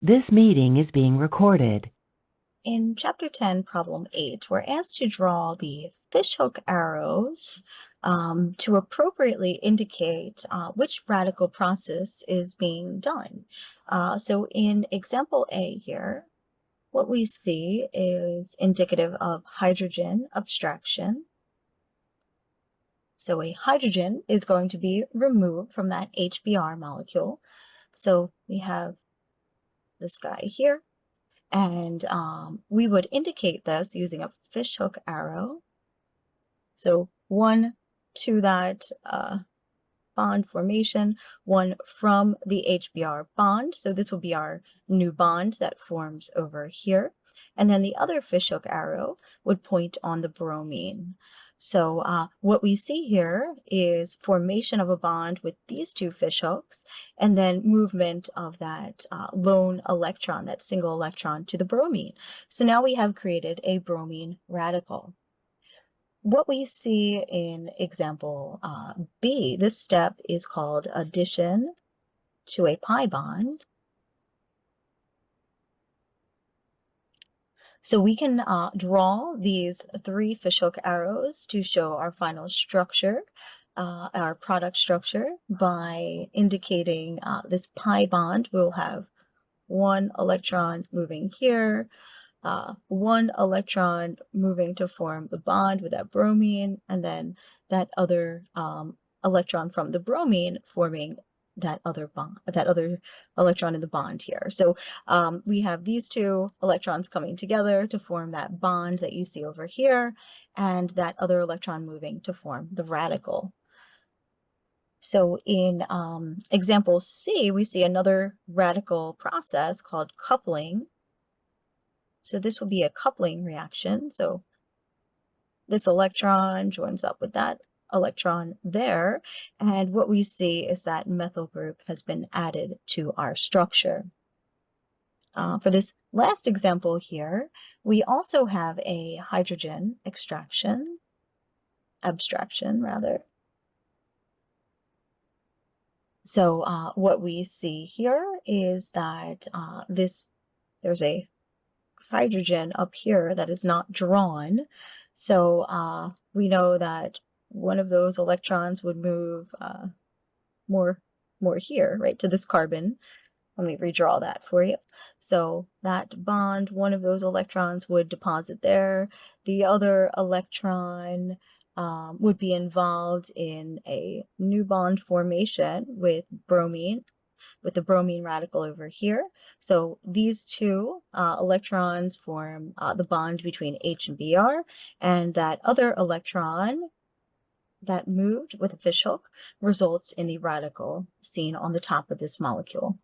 This meeting is being recorded. In Chapter 10, Problem 8, we're asked to draw the fishhook arrows to appropriately indicate which radical process is being done. So in example A here, what we see is indicative of hydrogen abstraction. So a hydrogen is going to be removed from that HBr molecule. So we have this guy here. And we would indicate this using a fishhook arrow. So one to that bond formation, one from the HBr bond. So this will be our new bond that forms over here. And then the other fishhook arrow would point on the bromine. So what we see here is formation of a bond with these two fishhooks, and then movement of that lone electron, that single electron, to the bromine. So now we have created a bromine radical. What we see in example B, this step is called addition to a pi bond. So we can draw these three fishhook arrows to show our final structure, our product structure, by indicating this pi bond. We'll have one electron moving here, one electron moving to form the bond with that bromine, and then that other electron from the bromine forming that other bond, that other electron in the bond here. So we have these two electrons coming together to form that bond that you see over here, and that other electron moving to form the radical. So in example C, we see another radical process called coupling. So this will be a coupling reaction. So this electron joins up with that electron there, and what we see is that methyl group has been added to our structure. For this last example here, we also have a hydrogen abstraction rather. So what we see here is that there's a hydrogen up here that is not drawn. So we know that one of those electrons would move more here, right, to this carbon. Let me redraw that for you. So that bond, one of those electrons would deposit there. The other electron would be involved in a new bond formation with bromine, with the bromine radical over here. So these two electrons form the bond between H and Br, and that other electron that moved with a fishhook results in the radical seen on the top of this molecule.